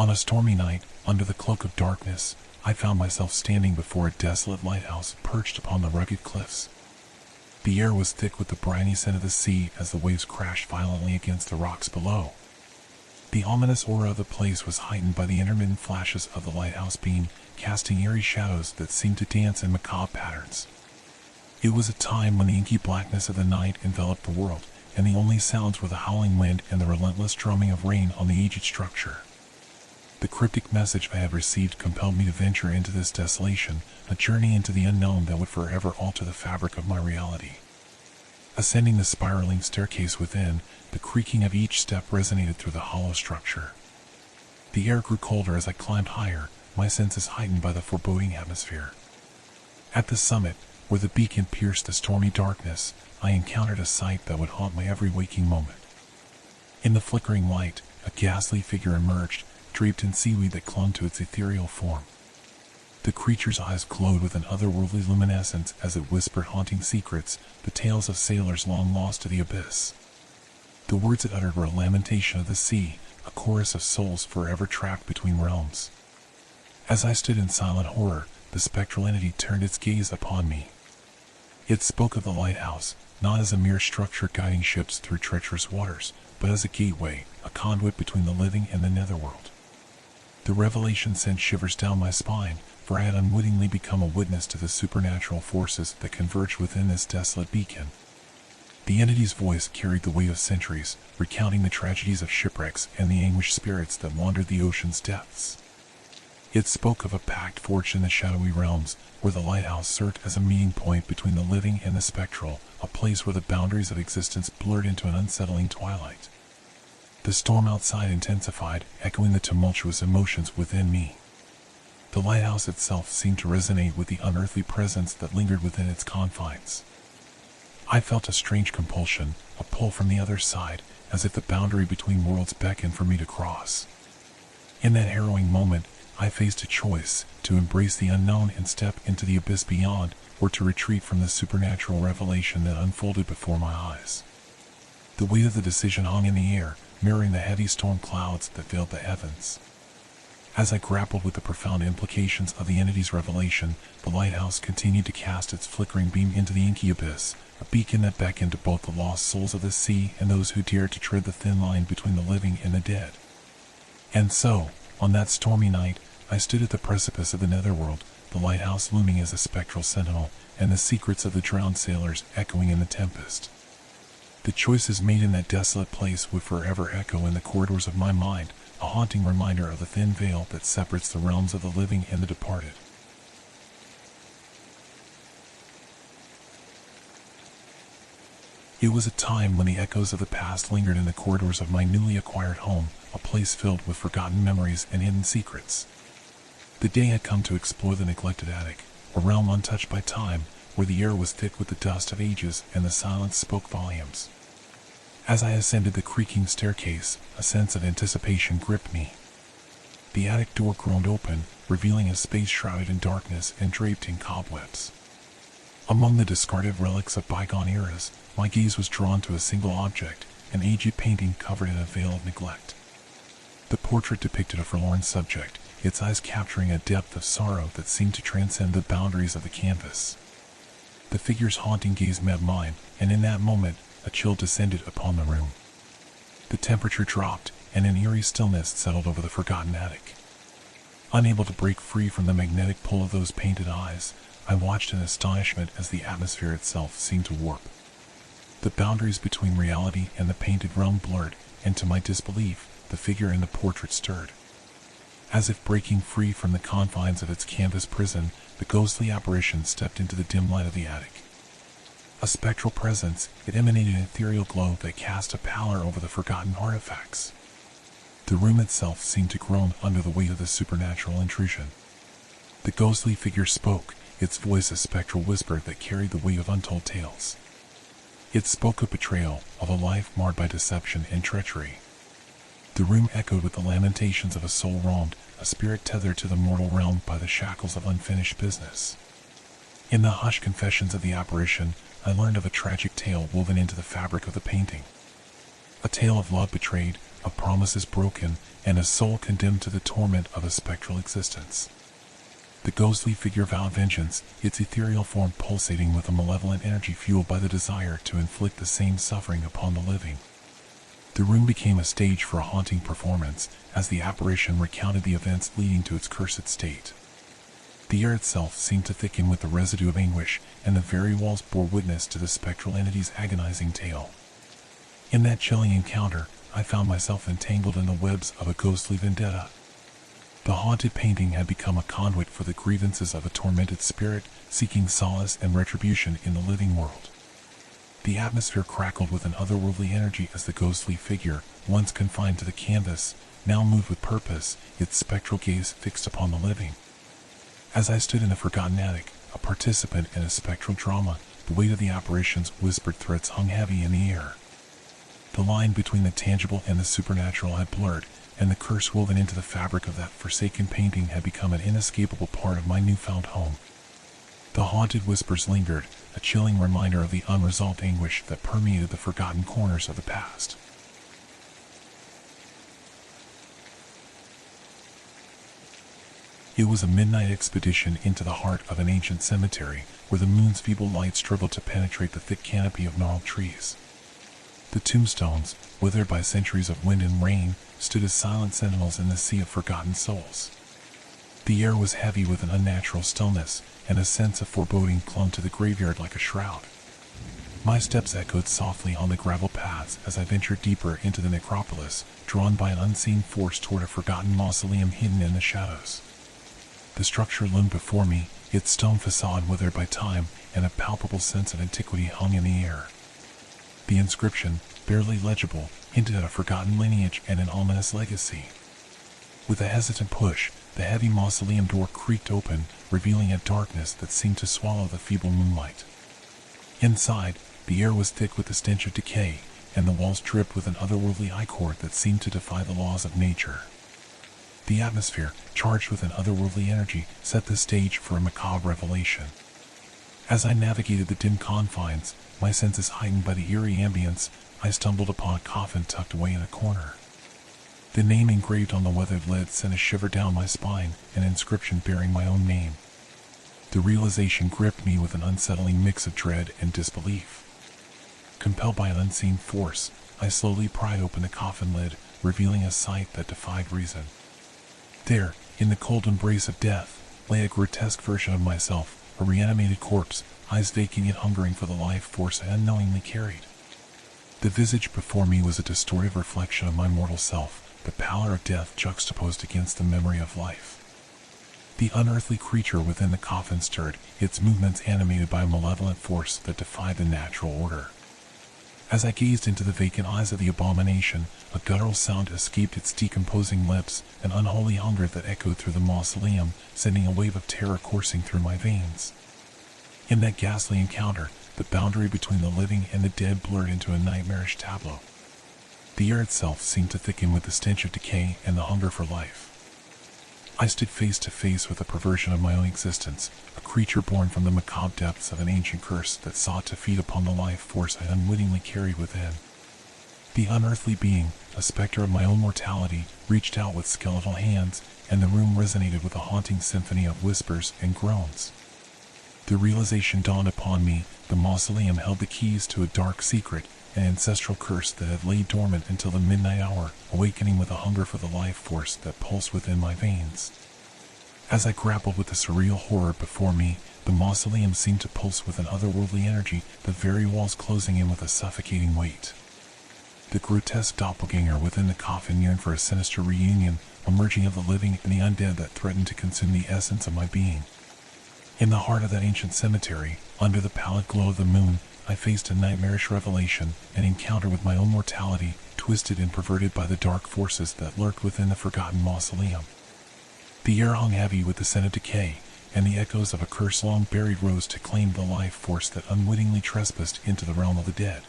On a stormy night, under the cloak of darkness, I found myself standing before a desolate lighthouse perched upon the rugged cliffs. The air was thick with the briny scent of the sea as the waves crashed violently against the rocks below. The ominous aura of the place was heightened by the intermittent flashes of the lighthouse beam, casting eerie shadows that seemed to dance in macabre patterns. It was a time when the inky blackness of the night enveloped the world, and the only sounds were the howling wind and the relentless drumming of rain on the aged structure. The cryptic message I had received compelled me to venture into this desolation, a journey into the unknown that would forever alter the fabric of my reality. Ascending the spiraling staircase within, the creaking of each step resonated through the hollow structure. The air grew colder as I climbed higher, my senses heightened by the foreboding atmosphere. At the summit, where the beacon pierced the stormy darkness, I encountered a sight that would haunt my every waking moment. In the flickering light, a ghastly figure emerged, draped in seaweed that clung to its ethereal form. The creature's eyes glowed with an otherworldly luminescence as it whispered haunting secrets, the tales of sailors long lost to the abyss. The words it uttered were a lamentation of the sea, a chorus of souls forever trapped between realms. As I stood in silent horror, the spectral entity turned its gaze upon me. It spoke of the lighthouse, not as a mere structure guiding ships through treacherous waters, but as a gateway, a conduit between the living and the netherworld. The revelation sent shivers down my spine, for I had unwittingly become a witness to the supernatural forces that converged within this desolate beacon. The entity's voice carried the weight of centuries, recounting the tragedies of shipwrecks and the anguished spirits that wandered the ocean's depths. It spoke of a pact forged in the shadowy realms, where the lighthouse served as a meeting point between the living and the spectral, a place where the boundaries of existence blurred into an unsettling twilight. The storm outside intensified, echoing the tumultuous emotions within me. The lighthouse itself seemed to resonate with the unearthly presence that lingered within its confines. I felt a strange compulsion, a pull from the other side, as if the boundary between worlds beckoned for me to cross. In that harrowing moment, I faced a choice: to embrace the unknown and step into the abyss beyond, or to retreat from the supernatural revelation that unfolded before my eyes. The weight of the decision hung in the air, mirroring the heavy storm clouds that veiled the heavens. As I grappled with the profound implications of the entity's revelation, the lighthouse continued to cast its flickering beam into the inky abyss, a beacon that beckoned to both the lost souls of the sea and those who dared to tread the thin line between the living and the dead. And so, on that stormy night, I stood at the precipice of the netherworld, the lighthouse looming as a spectral sentinel, and the secrets of the drowned sailors echoing in the tempest. The choices made in that desolate place would forever echo in the corridors of my mind, a haunting reminder of the thin veil that separates the realms of the living and the departed. It was a time when the echoes of the past lingered in the corridors of my newly acquired home, a place filled with forgotten memories and hidden secrets. The day had come to explore the neglected attic, a realm untouched by time, where the air was thick with the dust of ages and the silence spoke volumes. As I ascended the creaking staircase, a sense of anticipation gripped me. The attic door groaned open, revealing a space shrouded in darkness and draped in cobwebs. Among the discarded relics of bygone eras, my gaze was drawn to a single object, an aged painting covered in a veil of neglect. The portrait depicted a forlorn subject, its eyes capturing a depth of sorrow that seemed to transcend the boundaries of the canvas. The figure's haunting gaze met mine, and in that moment, a chill descended upon the room. The temperature dropped, and an eerie stillness settled over the forgotten attic. Unable to break free from the magnetic pull of those painted eyes, I watched in astonishment as the atmosphere itself seemed to warp. The boundaries between reality and the painted realm blurred, and to my disbelief, the figure in the portrait stirred. As if breaking free from the confines of its canvas prison, the ghostly apparition stepped into the dim light of the attic. A spectral presence, it emanated an ethereal glow that cast a pallor over the forgotten artifacts. The room itself seemed to groan under the weight of the supernatural intrusion. The ghostly figure spoke, its voice a spectral whisper that carried the weight of untold tales. It spoke of betrayal, of a life marred by deception and treachery. The room echoed with the lamentations of a soul wronged, a spirit tethered to the mortal realm by the shackles of unfinished business. In the hushed confessions of the apparition, I learned of a tragic tale woven into the fabric of the painting. A tale of love betrayed, of promises broken, and a soul condemned to the torment of a spectral existence. The ghostly figure vowed vengeance, its ethereal form pulsating with a malevolent energy fueled by the desire to inflict the same suffering upon the living. The room became a stage for a haunting performance, as the apparition recounted the events leading to its cursed state. The air itself seemed to thicken with the residue of anguish, and the very walls bore witness to the spectral entity's agonizing tale. In that chilling encounter, I found myself entangled in the webs of a ghostly vendetta. The haunted painting had become a conduit for the grievances of a tormented spirit, seeking solace and retribution in the living world. The atmosphere crackled with an otherworldly energy as the ghostly figure, once confined to the canvas, now moved with purpose, its spectral gaze fixed upon the living. As I stood in the forgotten attic, a participant in a spectral drama, the weight of the apparition's whispered threats hung heavy in the air. The line between the tangible and the supernatural had blurred, and the curse woven into the fabric of that forsaken painting had become an inescapable part of my newfound home. The haunted whispers lingered, a chilling reminder of the unresolved anguish that permeated the forgotten corners of the past. It was a midnight expedition into the heart of an ancient cemetery, where the moon's feeble light struggled to penetrate the thick canopy of gnarled trees. The tombstones, withered by centuries of wind and rain, stood as silent sentinels in the sea of forgotten souls. The air was heavy with an unnatural stillness, and a sense of foreboding clung to the graveyard like a shroud. My steps echoed softly on the gravel paths as I ventured deeper into the necropolis, drawn by an unseen force toward a forgotten mausoleum hidden in the shadows. The structure loomed before me, its stone facade withered by time, and a palpable sense of antiquity hung in the air. The inscription, barely legible, hinted at a forgotten lineage and an ominous legacy. With a hesitant push, the heavy mausoleum door creaked open, revealing a darkness that seemed to swallow the feeble moonlight. Inside, the air was thick with the stench of decay, and the walls dripped with an otherworldly ichor that seemed to defy the laws of nature. The atmosphere, charged with an otherworldly energy, set the stage for a macabre revelation. As I navigated the dim confines, my senses heightened by the eerie ambience, I stumbled upon a coffin tucked away in a corner. The name engraved on the weathered lid sent a shiver down my spine, an inscription bearing my own name. The realization gripped me with an unsettling mix of dread and disbelief. Compelled by an unseen force, I slowly pried open the coffin lid, revealing a sight that defied reason. There, in the cold embrace of death, lay a grotesque version of myself, a reanimated corpse, eyes vacant yet hungering for the life force I unknowingly carried. The visage before me was a distorted reflection of my mortal self, the pallor of death juxtaposed against the memory of life. The unearthly creature within the coffin stirred, its movements animated by a malevolent force that defied the natural order. As I gazed into the vacant eyes of the abomination, a guttural sound escaped its decomposing lips, an unholy hunger that echoed through the mausoleum, sending a wave of terror coursing through my veins. In that ghastly encounter, the boundary between the living and the dead blurred into a nightmarish tableau. The air itself seemed to thicken with the stench of decay and the hunger for life. I stood face to face with a perversion of my own existence, a creature born from the macabre depths of an ancient curse that sought to feed upon the life force I unwittingly carried within. The unearthly being, a specter of my own mortality, reached out with skeletal hands, and the room resonated with a haunting symphony of whispers and groans. The realization dawned upon me: the mausoleum held the keys to a dark secret, an ancestral curse that had laid dormant until the midnight hour, awakening with a hunger for the life force that pulsed within my veins. As I grappled with the surreal horror before me, the mausoleum seemed to pulse with an otherworldly energy, the very walls closing in with a suffocating weight. The grotesque doppelganger within the coffin yearned for a sinister reunion, a merging of the living and the undead that threatened to consume the essence of my being. In the heart of that ancient cemetery, under the pallid glow of the moon, I faced a nightmarish revelation, an encounter with my own mortality, twisted and perverted by the dark forces that lurked within the forgotten mausoleum. The air hung heavy with the scent of decay, and the echoes of a curse long buried rose to claim the life force that unwittingly trespassed into the realm of the dead.